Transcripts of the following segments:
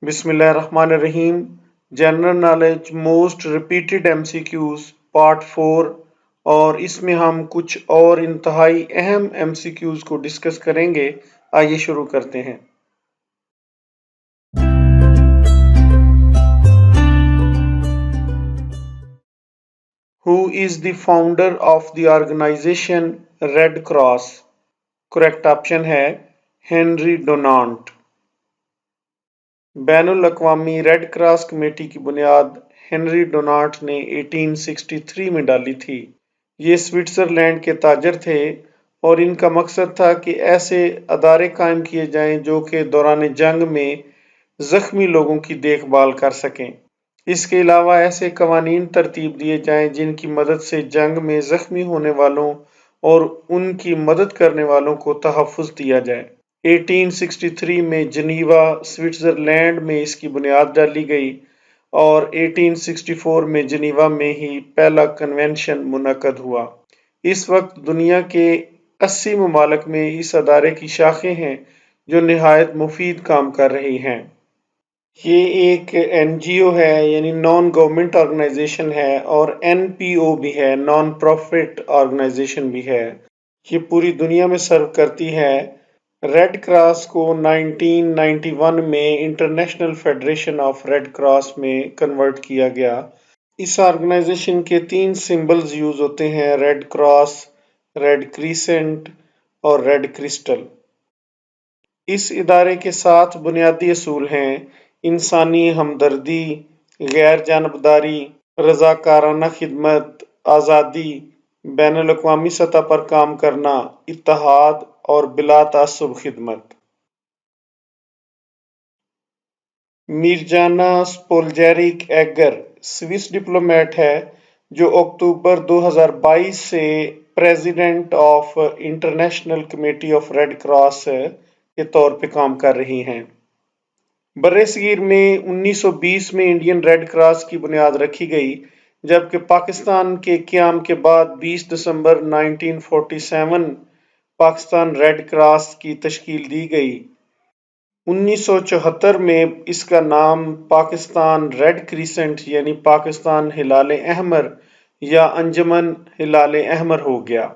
बिस्मिल्लाहिर्रहमानिर्रहीम। General knowledge most repeated MCQs part 4 और इसमें हम कुछ और इंतहाई अहम MCQs को डिस्कस करेंगे। आइए शुरू करते हैं। Who is the founder of the organization Red Cross? Correct option है हेनरी डोनाल्ड। बैनुल अक़वामी रेड क्रॉस कमेटी की बुनियाद हेनरी डोनाल्ड ने 1863 में डाली थी। ये स्विट्ज़रलैंड के ताजर थे और इनका मकसद था कि ऐसे अदारे कायम किए जाएं जो कि दौरान जंग में ज़ख्मी लोगों की देखभाल कर सकें। इसके अलावा ऐसे कवानीन तरतीब दिए जाएं जिनकी मदद से जंग में ज़ख्मी होने वालों और उनकी मदद करने वालों को तहफ़्फ़ुज़ दिया जाए। 1863 में जनीवा स्विट्ज़रलैंड में इसकी बुनियाद डाली गई और 1864 में जनीवा में ही पहला कन्वेंशन मुनक़द हुआ। इस वक्त दुनिया के 80 ममालिक में इस अदारे की शाखें हैं जो निहायत मुफीद काम कर रही हैं। ये एक NGO है यानी नॉन गवर्नमेंट ऑर्गेनाइजेशन है और NPO भी है, नॉन प्रॉफिट ऑर्गेनाइजेशन भी है। ये पूरी दुनिया में सर्व करती है। रेड क्रॉस को 1991 में international federation of red cross में कन्वर्ट किया गया। इस ऑर्गेनाइजेशन के 3 सिंबल्स यूज होते हैं, रेड क्रॉस, रेड क्रीसेंट और रेड क्रिस्टल। इस इदारे के 7 बुनियादी असूल हैं: इंसानी हमदर्दी, गैर जानबदारी, रज़ाकाराना खिदमत, आज़ादी, बैनुल अक़वामी सतह पर काम करना, इत्तेहाद और बिला तासुब खिदमत। मिर्जाना स्पोलजेरिक एगर स्विस डिप्लोमेट है जो अक्टूबर 2022 से president of international committee of red cross के तौर पे काम कर रही हैं। बर्र-ए-सगीर में 1920 में इंडियन रेड क्रॉस की बुनियाद रखी गई, जबकि पाकिस्तान के क़याम के बाद 20 दिसंबर 1947 पाकिस्तान रेड क्रॉस की तश्कील दी गई। 1974 में इसका नाम पाकिस्तान रेड क्रीसेंट यानी पाकिस्तान हिलाल अहमर या अंजुमन हिलाल अहमर हो गया।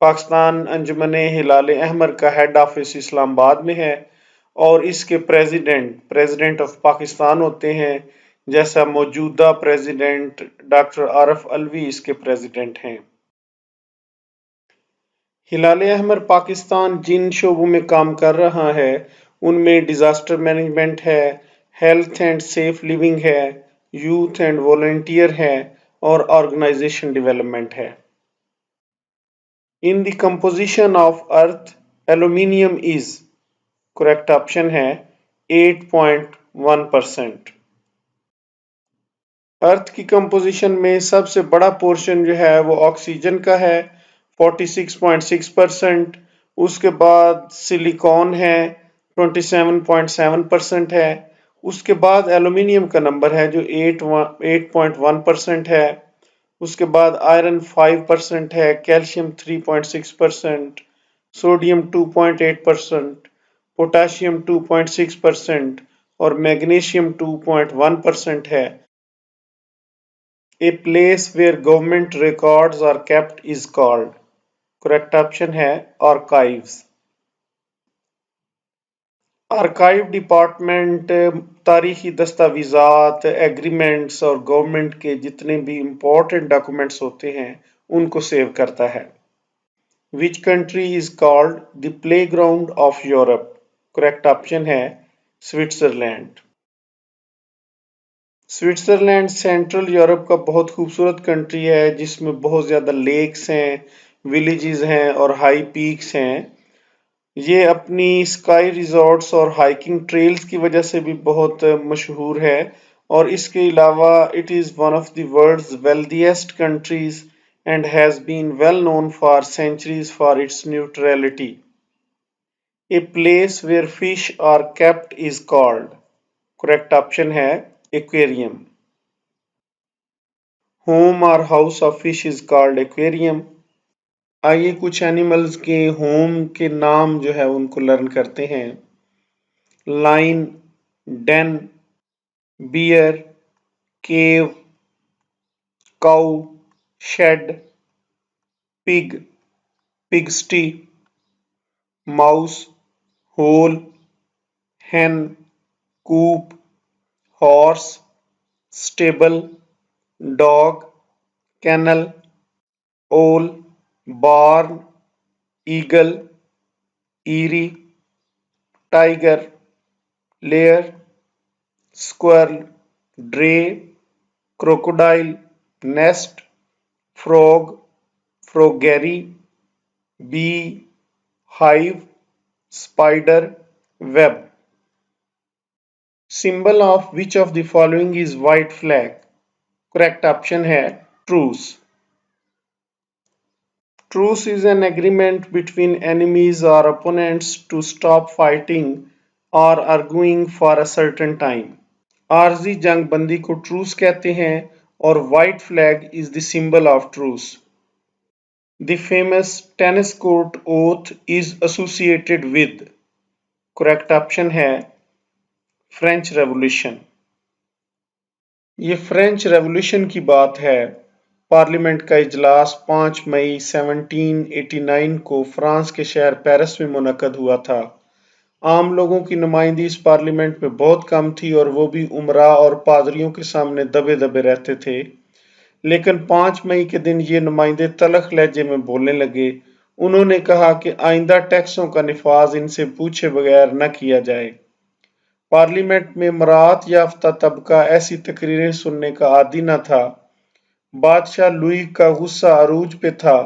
पाकिस्तान अंजुमन हिलाल अहमर का हेड ऑफिस इस्लामाबाद में है और इसके प्रेसिडेंट ऑफ पाकिस्तान होते हैं, जैसा मौजूदा प्रेसिडेंट डॉक्टर आरिफ अलवी इसके प्रेसिडेंट हैं। हिलाल अहमर पाकिस्तान जिन शोबों में काम कर रहा है उनमें डिजास्टर मैनेजमेंट है, हेल्थ एंड सेफ लिविंग है, यूथ एंड वॉलंटियर है और ऑर्गेनाइजेशन डेवलपमेंट है। In the composition of earth aluminium is, correct option है 8.1%। अर्थ की कंपोजिशन में सबसे बड़ा पोर्शन जो है वो ऑक्सीजन का है 46.6%, उसके बाद सिलिकॉन है 27.7% है, उसके बाद एल्यूमिनियम का नंबर है जो 8.1% है, उसके बाद आयरन 5% है, कैल्शियम 3.6%, सोडियम 2.8%, पोटाशियम 2.6% और मैग्नीशियम 2.1% है। A place where government records are kept is called, correct option है आर्काइव्स। आर्काइव डिपार्टमेंट तारीखी दस्तावेजात, एग्रीमेंट्स और गवर्नमेंट के जितने भी इम्पोर्टेंट डॉक्यूमेंट्स होते हैं उनको सेव करता है। Which country is called the playground of Europe, correct option है स्विट्जरलैंड। स्विट्ज़रलैंड सेंट्रल यूरोप का बहुत खूबसूरत कंट्री है जिसमें बहुत ज़्यादा लेक्स हैं, विलेजेस हैं और हाई पीक्स हैं। ये अपनी स्काई रिजॉर्ट्स और हाइकिंग ट्रेल्स की वजह से भी बहुत मशहूर है और इसके अलावा it is one of the world's wealthiest countries and has been well known for centuries for its neutrality. A place where fish are kept is called, correct option है एक्वेरियम। होम और house of fish is called aquarium. आइए कुछ animals के home के नाम जो है उनको लर्न करते हैं। Line, den, bear, cave, cow, shed, pig, pigsty, mouse, hole, hen, coop, horse, stable, dog, kennel, owl, barn, eagle, eyrie, tiger, lair, squirrel, dray, crocodile, nest, frog, froggery, bee, hive, spider, web. Symbol of which of the following is white flag? Correct option है truce. Truce is an agreement between enemies or opponents to stop fighting or arguing for a certain time. आरजी जंग बंदी को truce कहते हैं और white flag is the symbol of truce. The famous tennis court oath is associated with. Correct option है French revolution. ये French revolution की बात है. पार्लियामेंट का इजलास 5 मई 1789 को फ्रांस के शहर पेरिस में मुनक्कद हुआ था. आम लोगों की नुमाइंदगी इस पार्लियामेंट में बहुत कम थी और वो भी उमरा और पादरियों के सामने दबे दबे रहते थे. लेकिन 5 मई के दिन ये नुमाइंदे तलख लहजे में बोलने लगे. उन्होंने कहा कि आइंदा टैक्सों का निफाज इनसे पूछे बगैर न किया जाए. पार्लियामेंट में मरात याफ्ता तबका ऐसी तकरीरें सुनने का आदी न था. बादशाह लुई का गुस्सा अरूज पे था.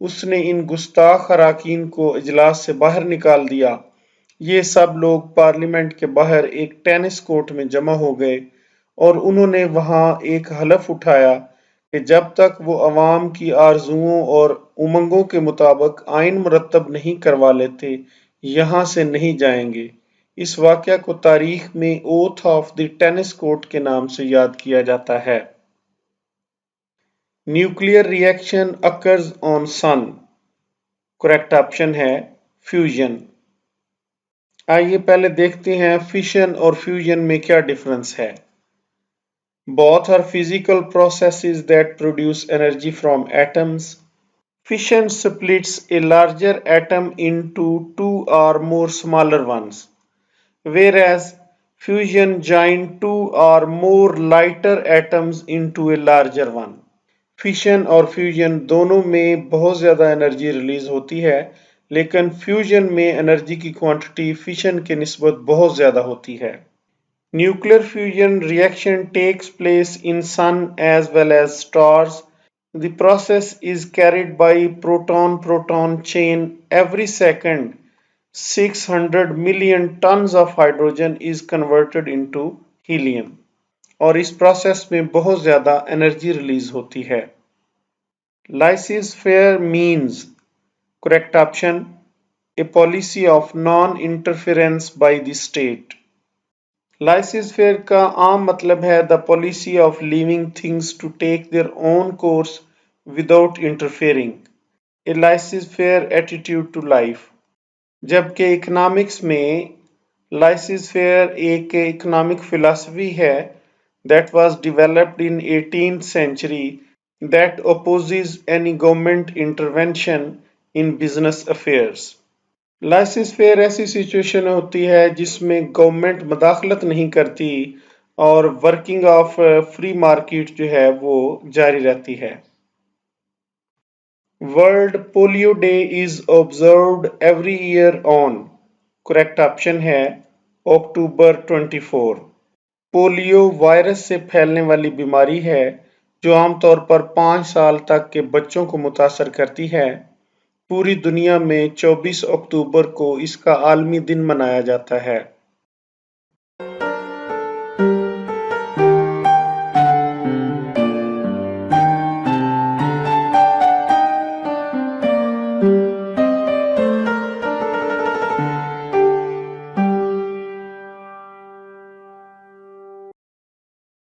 उसने इन गुस्ताख अराकीन को इजलास से बाहर निकाल दिया. ये सब लोग पार्लियामेंट के बाहर एक टेनिस कोर्ट में जमा हो गए और उन्होंने वहां एक हलफ उठाया कि जब तक वो अवाम की आरजुओं और उमंगों के मुताबिक आइन मुरतब नहीं करवा लेते यहां से नहीं जाएंगे. इस वाकया को तारीख में oath of the tennis court के नाम से याद किया जाता है. Nuclear reaction occurs on sun. Correct option है फ्यूजन. आइए पहले देखते हैं फिशन और फ्यूजन में क्या डिफरेंस है. Both are physical processes that produce energy from atoms. Fission splits a larger atom into two or more smaller ones, whereas fusion joins two or more lighter atoms into a larger one. Fission और fusion दोनों में बहुत ज़्यादा energy release होती है, लेकिन fusion में energy की क्वांटिटी फिशन के निस्बत बहुत ज़्यादा होती है. Nuclear fusion reaction takes place in sun as well as stars. The process is carried by proton-proton chain. Every second, 600 million tons of hydrogen is converted into helium. और इस process में बहुत ज़्यादा एनर्जी रिलीज होती है. Laissez-faire means, correct option, a policy of non-interference by the state. Laissez-faire का आम मतलब है the policy of leaving things to take their own course without interfering. A laissez-faire attitude to life. जबकि economics में laissez-faire एक economic philosophy है that was developed in 18th century that opposes any government intervention in business affairs. Laissez faire ऐसी situation होती है जिसमें government मदाखलत नहीं करती और वर्किंग ऑफ फ्री मार्केट जो है वो जारी रहती है. World polio day is observed every year on. Correct option है अक्टूबर 24. पोलियो वायरस से फैलने वाली बीमारी है जो आमतौर पर 5 साल तक के बच्चों को मुतासर करती है. पूरी दुनिया में 24 अक्टूबर को इसका आलमी दिन मनाया जाता है.